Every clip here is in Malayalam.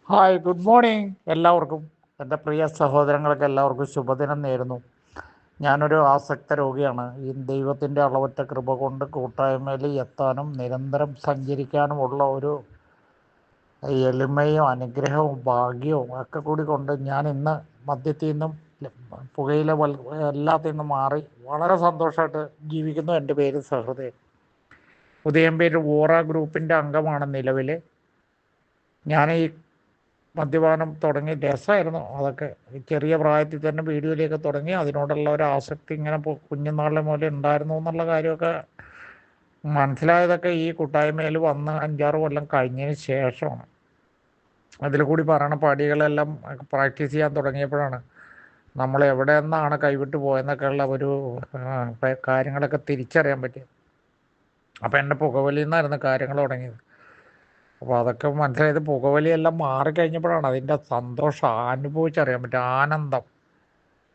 ഹായ്, ഗുഡ് മോർണിംഗ് എല്ലാവർക്കും. എൻ്റെ പ്രിയ സഹോദരങ്ങൾക്ക് എല്ലാവർക്കും ശുഭദിനം നേരുന്നു. ഞാനൊരു ആസക്ത രോഗിയാണ്. ഈ ദൈവത്തിൻ്റെ അളവറ്റ കൃപ കൊണ്ട് കൂട്ടായ്മയിൽ എത്താനും നിരന്തരം സഞ്ചരിക്കാനുമുള്ള ഒരു എളിമയും അനുഗ്രഹവും ഭാഗ്യവും ഒക്കെ കൂടി കൊണ്ട് ഞാൻ ഇന്ന് മദ്യത്തിൽ നിന്നും പുകയില എല്ലാത്തിൽ നിന്നും മാറി വളരെ സന്തോഷമായിട്ട് ജീവിക്കുന്നു. എൻ്റെ പേര് സഹൃദയൻ. ഉദയംപേര് വോറ ഗ്രൂപ്പിൻ്റെ അംഗമാണ് നിലവിൽ. ഞാൻ ഈ മദ്യപാനം തുടങ്ങി രസമായിരുന്നു അതൊക്കെ. ചെറിയ പ്രായത്തിൽ തന്നെ വീഡിയോയിലേക്ക് തുടങ്ങി അതിനോടുള്ള ഒരു ആസക്തി ഇങ്ങനെ കുഞ്ഞുനാളിലെ മുതലേ ഉണ്ടായിരുന്നു എന്നുള്ള കാര്യമൊക്കെ മനസ്സിലായതൊക്കെ ഈ കൂട്ടായ്മയിൽ വന്ന് 5-6 കൊല്ലം കഴിഞ്ഞതിന് ശേഷമാണ്. അതിൽ കൂടി പറയണ പടികളെല്ലാം പ്രാക്ടീസ് ചെയ്യാൻ തുടങ്ങിയപ്പോഴാണ് നമ്മൾ എവിടെ നിന്നാണ് കൈവിട്ട് പോയെന്നൊക്കെയുള്ള ഒരു കാര്യങ്ങളൊക്കെ തിരിച്ചറിയാൻ പറ്റിയത്. അപ്പോൾ എൻ്റെ പുകവലിയിൽ നിന്നായിരുന്നു കാര്യങ്ങൾ തുടങ്ങിയത്. അപ്പോൾ അതൊക്കെ മനസ്സിലായത് പുകവലിയെല്ലാം മാറിക്കഴിഞ്ഞപ്പോഴാണ് അതിൻ്റെ സന്തോഷം അനുഭവിച്ചറിയാൻ പറ്റുക. ആനന്ദം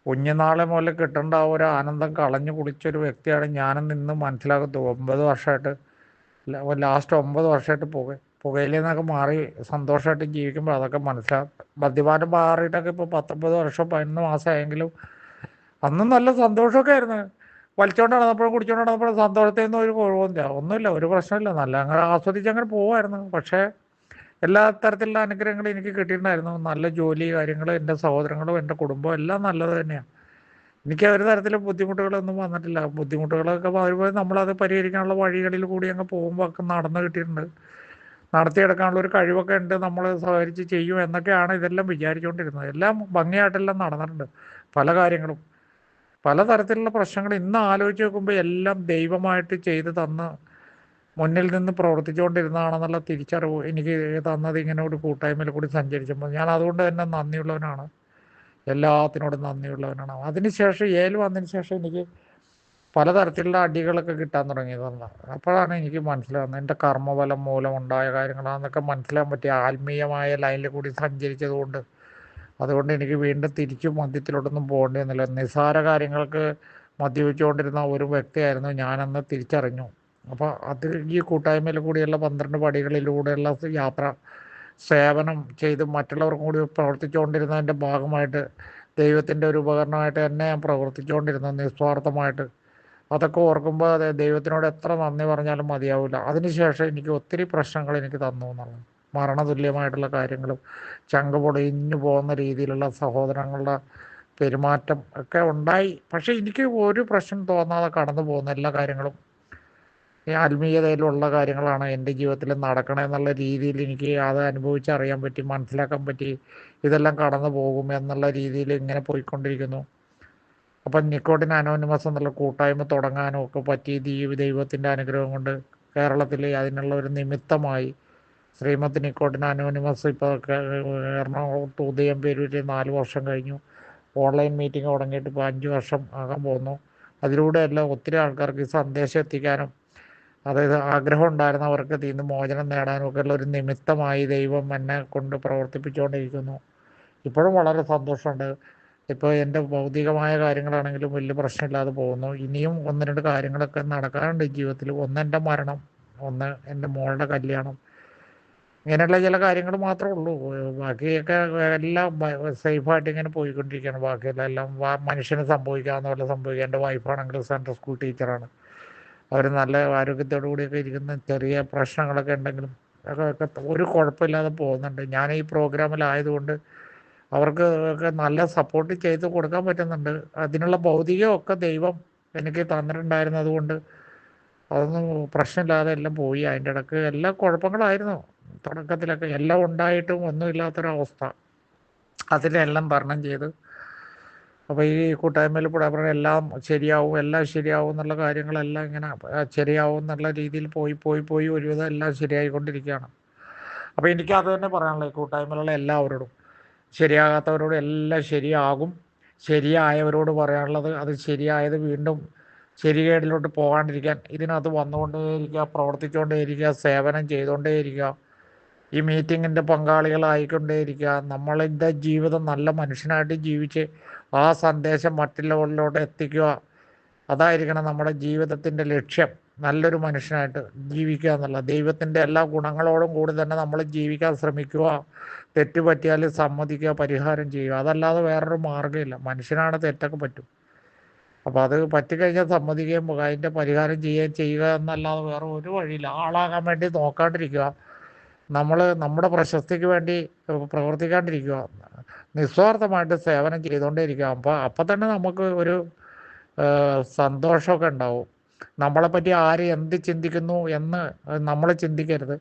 കുഞ്ഞുനാളെ മുതൽ കിട്ടേണ്ട ആ ഒരു ആനന്ദം കളഞ്ഞു കുളിച്ചൊരു വ്യക്തിയാണ് ഞാനെന്ന് ഇന്ന് മനസ്സിലാക്കുന്നത്. 9 വർഷമായിട്ട്, ലാസ്റ്റ് 9 വർഷമായിട്ട് പുകയില നിന്നൊക്കെ മാറി സന്തോഷമായിട്ട് ജീവിക്കുമ്പോൾ അതൊക്കെ മനസ്സിലാകും. മദ്യപാനം മാറിയിട്ടൊക്കെ ഇപ്പോൾ 19 വർഷം 11 മാസമായെങ്കിലും അന്നും നല്ല സന്തോഷമൊക്കെ ആയിരുന്നു. വലിച്ചോണ്ട് നടന്നപ്പോഴും കുടിച്ചോണ്ട് നടന്നപ്പോഴും സന്തോഷത്തിൽ നിന്നും ഒരു കുഴപ്പമില്ല, ഒന്നുമില്ല, ഒരു പ്രശ്നമില്ല, നല്ല അങ്ങനെ ആസ്വദിച്ച് അങ്ങനെ പോകുമായിരുന്നു. പക്ഷേ എല്ലാ തരത്തിലുള്ള അനുഗ്രഹങ്ങളും എനിക്ക് കിട്ടിയിട്ടുണ്ടായിരുന്നു. നല്ല ജോലി കാര്യങ്ങൾ, എൻ്റെ സഹോദരങ്ങളും എൻ്റെ കുടുംബവും എല്ലാം നല്ലത് തന്നെയാണ്. എനിക്ക് ഒരു തരത്തിലും ബുദ്ധിമുട്ടുകളൊന്നും വന്നിട്ടില്ല. ബുദ്ധിമുട്ടുകളൊക്കെ വരുമ്പോൾ നമ്മളത് പരിഹരിക്കാനുള്ള വഴികളിൽ കൂടി അങ്ങ് പോകുമ്പോൾ ഒക്കെ നടന്നു കിട്ടിയിട്ടുണ്ട്. നടത്തിയെടുക്കാനുള്ള ഒരു കഴിവൊക്കെ ഉണ്ട്, നമ്മൾ സഹകരിച്ച് ചെയ്യും എന്നൊക്കെയാണ് ഇതെല്ലാം വിചാരിച്ചുകൊണ്ടിരുന്നത്. എല്ലാം ഭംഗിയായിട്ടെല്ലാം നടന്നിട്ടുണ്ട്. പല കാര്യങ്ങളും പലതരത്തിലുള്ള പ്രശ്നങ്ങൾ ഇന്ന് ആലോചിച്ച് നോക്കുമ്പോൾ എല്ലാം ദൈവമായിട്ട് ചെയ്ത് തന്ന് മുന്നിൽ നിന്ന് പ്രവർത്തിച്ചുകൊണ്ടിരുന്നതാണെന്നുള്ള തിരിച്ചറിവ് എനിക്ക് തന്നത് ഇങ്ങനെ ഒരു കൂട്ടായ്മയിൽ കൂടി സഞ്ചരിച്ചപ്പോൾ ഞാൻ അതുകൊണ്ട് തന്നെ നന്ദിയുള്ളവനാണ്. എല്ലാത്തിനോടും നന്ദിയുള്ളവനാണ്. അതിനുശേഷം വന്നതിന് ശേഷം എനിക്ക് പലതരത്തിലുള്ള അടികളൊക്കെ കിട്ടാൻ തുടങ്ങിയതാണ്. അപ്പോഴാണ് എനിക്ക് മനസ്സിലാകുന്നത് എൻ്റെ കർമ്മബലം മൂലമുണ്ടായ കാര്യങ്ങളാണെന്നൊക്കെ മനസ്സിലാൻ പറ്റിയ ആത്മീയമായ ലൈനിൽ കൂടി സഞ്ചരിച്ചതുകൊണ്ട്. അതുകൊണ്ട് എനിക്ക് വീണ്ടും തിരിച്ചു മദ്യത്തിലോട്ടൊന്നും പോകേണ്ടി വന്നില്ല. നിസ്സാര കാര്യങ്ങൾക്ക് മദ്യപിച്ചുകൊണ്ടിരുന്ന ഒരു വ്യക്തിയായിരുന്നു ഞാനെന്ന് തിരിച്ചറിഞ്ഞു. അപ്പോൾ അത് ഈ കൂട്ടായ്മയിൽ കൂടിയുള്ള 12 പടികളിലൂടെയുള്ള യാത്ര, സേവനം ചെയ്ത് മറ്റുള്ളവർക്കും കൂടി പ്രവർത്തിച്ചുകൊണ്ടിരുന്നതിൻ്റെ ഭാഗമായിട്ട് ദൈവത്തിൻ്റെ ഒരു ഉപകരണമായിട്ട് തന്നെ ഞാൻ പ്രവർത്തിച്ചുകൊണ്ടിരുന്നു നിസ്വാർത്ഥമായിട്ട്. അതൊക്കെ ഓർക്കുമ്പോൾ അതെ ദൈവത്തിനോട് എത്ര നന്ദി പറഞ്ഞാലും മതിയാവില്ല. അതിനുശേഷം എനിക്ക് ഒത്തിരി പ്രശ്നങ്ങൾ എനിക്ക് തന്നു എന്നുള്ളത്, മരണതുല്യമായിട്ടുള്ള കാര്യങ്ങളും ചങ്ക് പൊടിഞ്ഞു പോകുന്ന രീതിയിലുള്ള സഹോദരങ്ങളുടെ പെരുമാറ്റം ഒക്കെ ഉണ്ടായി. പക്ഷേ എനിക്ക് ഒരു പ്രശ്നം തോന്നാതെ കടന്നു പോകുന്ന എല്ലാ കാര്യങ്ങളും ഈ ആത്മീയതയിലുള്ള കാര്യങ്ങളാണ് എൻ്റെ ജീവിതത്തിൽ നടക്കണമെന്നുള്ള രീതിയിൽ എനിക്ക് അത് അനുഭവിച്ചറിയാൻ പറ്റി, മനസ്സിലാക്കാൻ പറ്റി. ഇതെല്ലാം കടന്നു പോകും എന്നുള്ള രീതിയിൽ ഇങ്ങനെ പോയിക്കൊണ്ടിരിക്കുന്നു. അപ്പം നിക്കോട്ടിൻ അനോണിമസ് എന്നുള്ള കൂട്ടായ്മ തുടങ്ങാനും ഒക്കെ പറ്റി ദൈവത്തിൻ്റെ അനുഗ്രഹം കൊണ്ട് കേരളത്തിൽ അതിനുള്ള ഒരു നിമിത്തമായി. ശ്രീമതി നിക്കോട്ടിൻ അനോണിമസ് ഇപ്പോൾ എറണാകുളത്ത് ഉദയംപേരൂർ 4 വർഷം കഴിഞ്ഞു. ഓൺലൈൻ മീറ്റിംഗ് തുടങ്ങിയിട്ട് ഇപ്പോൾ 5 വർഷം ആകാൻ പോകുന്നു. അതിലൂടെ എല്ലാം ഒത്തിരി ആൾക്കാർക്ക് ഈ സന്ദേശം എത്തിക്കാനും, അതായത് ആഗ്രഹം ഉണ്ടായിരുന്നവർക്ക് ഇതിൽ നിന്ന് മോചനം നേടാനും ഒക്കെയുള്ള ഒരു നിമിത്തമായി ദൈവം എന്നെ കൊണ്ട് പ്രവർത്തിപ്പിച്ചുകൊണ്ടിരിക്കുന്നു. ഇപ്പോഴും വളരെ സന്തോഷമുണ്ട്. ഇപ്പോൾ എൻ്റെ ഭൗതികമായ കാര്യങ്ങളാണെങ്കിലും വലിയ പ്രശ്നമില്ലാതെ പോകുന്നു. ഇനിയും 1-2 കാര്യങ്ങളൊക്കെ നടക്കാനുണ്ട് ജീവിതത്തിൽ. ഒന്ന് എൻ്റെ മരണം, ഒന്ന് എൻ്റെ മോളുടെ കല്യാണം, ഇങ്ങനെയുള്ള ചില കാര്യങ്ങൾ മാത്രമേ ഉള്ളൂ. ബാക്കിയൊക്കെ എല്ലാം സേഫായിട്ട് ഇങ്ങനെ പോയിക്കൊണ്ടിരിക്കുകയാണ്. ബാക്കിയെല്ലാം മനുഷ്യന് സംഭവിക്കാവുന്ന പോലെ സംഭവിക്കുക. എൻ്റെ വൈഫാണെങ്കിൽ സെൻട്രൽ സ്കൂൾ ടീച്ചറാണ്. അവർ നല്ല ആരോഗ്യത്തോടു കൂടിയൊക്കെ ഇരിക്കുന്ന, ചെറിയ പ്രശ്നങ്ങളൊക്കെ ഉണ്ടെങ്കിലും അതൊക്കെ ഒരു കുഴപ്പമില്ലാതെ പോകുന്നുണ്ട്. ഞാൻ ഈ പ്രോഗ്രാമിലായതുകൊണ്ട് അവർക്ക് ഒക്കെ നല്ല സപ്പോർട്ട് ചെയ്ത് കൊടുക്കാൻ പറ്റുന്നുണ്ട്. അതിനുള്ള ഭൗതികമൊക്കെ ദൈവം എനിക്ക് തന്നിട്ടുണ്ടായിരുന്നത് കൊണ്ട് അതൊന്നും പ്രശ്നമില്ലാതെ എല്ലാം പോയി. അതിൻ്റെ ഇടയ്ക്ക് എല്ലാ കുഴപ്പങ്ങളായിരുന്നു തുടക്കത്തിലൊക്കെ. എല്ലാം ഉണ്ടായിട്ടും ഒന്നുമില്ലാത്തൊരവസ്ഥ, അതിനെല്ലാം തരണം ചെയ്ത് അപ്പോൾ ഈ കൂട്ടായ്മയിൽ കൂടെ പറഞ്ഞാൽ എല്ലാം ശരിയാവും, എല്ലാം ശരിയാവും എന്നുള്ള കാര്യങ്ങളെല്ലാം ഇങ്ങനെ ശരിയാവും എന്നുള്ള രീതിയിൽ പോയി പോയി പോയി ഒരുവിധം എല്ലാം ശരിയായിക്കൊണ്ടിരിക്കുകയാണ്. അപ്പോൾ എനിക്കത് തന്നെ പറയാനുള്ളത് ഈ കൂട്ടായ്മയിലുള്ള എല്ലാവരോടും, ശരിയാകാത്തവരോട് എല്ലാം ശരിയാകും. ശരിയായവരോട് പറയാനുള്ളത് അത് ശരിയായത് വീണ്ടും ശരികേടിലോട്ട് പോകാണ്ടിരിക്കാൻ ഇതിനകത്ത് വന്നുകൊണ്ടേയിരിക്കുക, പ്രവർത്തിച്ചുകൊണ്ടേയിരിക്കുക, സേവനം ചെയ്തുകൊണ്ടേയിരിക്കുക, ഈ മീറ്റിങ്ങിൻ്റെ പങ്കാളികളായിക്കൊണ്ടേയിരിക്കുക. നമ്മളിൻ്റെ ജീവിതം നല്ല മനുഷ്യനായിട്ട് ജീവിച്ച് ആ സന്ദേശം മറ്റുള്ളവരിലോട്ട് എത്തിക്കുക. അതായിരിക്കണം നമ്മുടെ ജീവിതത്തിൻ്റെ ലക്ഷ്യം. നല്ലൊരു മനുഷ്യനായിട്ട് ജീവിക്കുക എന്നുള്ള ദൈവത്തിൻ്റെ എല്ലാ ഗുണങ്ങളോടും കൂടി തന്നെ നമ്മൾ ജീവിക്കാൻ ശ്രമിക്കുക. തെറ്റ് പറ്റിയാൽ സമ്മതിക്കുക, പരിഹാരം ചെയ്യുക. അതല്ലാതെ വേറൊരു മാർഗ്ഗമില്ല. മനുഷ്യനാണ്, തെറ്റൊക്കെ പറ്റും. അപ്പോൾ അത് പറ്റിക്കഴിഞ്ഞാൽ സമ്മതിക്കുകയും അതിൻ്റെ പരിഹാരം ചെയ്യുക എന്നല്ലാതെ വേറെ ഒരു വഴിയില്ല. ആളാകാൻ വേണ്ടി നോക്കാണ്ടിരിക്കുക, നമ്മുടെ പ്രശസ്തിക്ക് വേണ്ടി പ്രവർത്തിക്കാണ്ടിരിക്കുക, നിസ്വാർത്ഥമായിട്ട് സേവനം ചെയ്തുകൊണ്ടേ ഇരിക്കുക. അപ്പം തന്നെ നമുക്ക് ഒരു സന്തോഷമൊക്കെ ഉണ്ടാവും. നമ്മളെപ്പറ്റി ആര് എന്ത് ചിന്തിക്കുന്നു എന്ന് നമ്മൾ ചിന്തിക്കരുത്.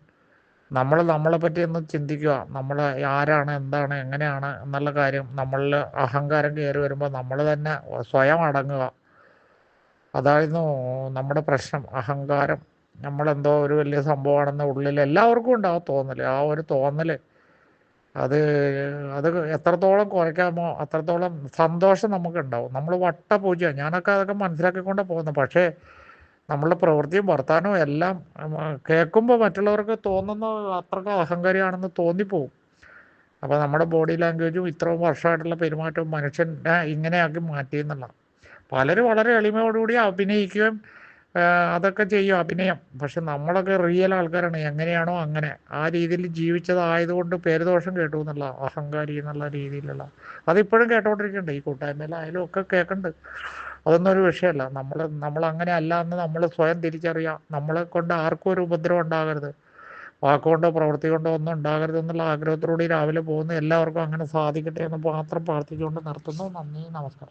നമ്മളെപ്പറ്റി ഒന്ന് ചിന്തിക്കുക. നമ്മൾ ആരാണ്, എന്താണ്, എങ്ങനെയാണ് എന്നുള്ള കാര്യം നമ്മളിൽ അഹങ്കാരം കയറി വരുമ്പോൾ നമ്മൾ തന്നെ സ്വയം അടങ്ങുക. അതായിരുന്നു നമ്മുടെ പ്രശ്നം, അഹങ്കാരം. നമ്മളെന്തോ ഒരു വലിയ സംഭവമാണെന്ന് ഉള്ളിൽ എല്ലാവർക്കും ഉണ്ടാവും തോന്നൽ. ആ ഒരു തോന്നൽ അത് അത് എത്രത്തോളം കുറയ്ക്കാമോ അത്രത്തോളം സന്തോഷം നമുക്കുണ്ടാവും. നമ്മൾ വട്ടപൂജ, ഞാനൊക്കെ അതൊക്കെ മനസ്സിലാക്കിക്കൊണ്ടാണ് പോകുന്നത്. പക്ഷേ നമ്മളുടെ പ്രവൃത്തിയും വർത്താനവും എല്ലാം കേൾക്കുമ്പോൾ മറ്റുള്ളവർക്ക് തോന്നുന്നത് അത്രയ്ക്ക് അഹങ്കാരിയാണെന്ന് തോന്നിപ്പോവും. അപ്പോൾ നമ്മുടെ ബോഡി ലാംഗ്വേജും ഇത്രയും വർഷമായിട്ടുള്ള പെരുമാറ്റവും മനുഷ്യനെ ഇങ്ങനെയാക്കി മാറ്റിയെന്നുള്ള. പലരും വളരെ എളിമയോടുകൂടി അഭിനയിക്കുകയും അതൊക്കെ ചെയ്യും, അഭിനയം. പക്ഷെ നമ്മളൊക്കെ റിയൽ ആൾക്കാരാണ്. എങ്ങനെയാണോ അങ്ങനെ ആ രീതിയിൽ ജീവിച്ചതായതുകൊണ്ട് പേരുദോഷം കേട്ടു എന്നുള്ള, അഹങ്കാരി എന്നുള്ള രീതിയിലുള്ള. അതിപ്പോഴും കേട്ടോണ്ടിരിക്കുന്നുണ്ട്. ഈ കൂട്ടായ്മയിലായാലും ഒക്കെ കേൾക്കുന്നുണ്ട്. അതൊന്നും ഒരു വിഷയമല്ല. നമ്മളങ്ങനെ അല്ല എന്ന് നമ്മൾ സ്വയം തിരിച്ചറിയാം. നമ്മളെ കൊണ്ട് ആർക്കും ഒരു ഉപദ്രവം ഉണ്ടാകരുത്, വാക്കുകൊണ്ടോ പ്രവൃത്തി കൊണ്ടോ ഒന്നും ഉണ്ടാകരുത് എന്നുള്ള ആഗ്രഹത്തോടുകൂടി രാവിലെ പോകുന്ന എല്ലാവർക്കും അങ്ങനെ സാധിക്കട്ടെ എന്ന് മാത്രം പ്രാർത്ഥിച്ചുകൊണ്ട് നിർത്തുന്നു. നന്ദി, നമസ്കാരം.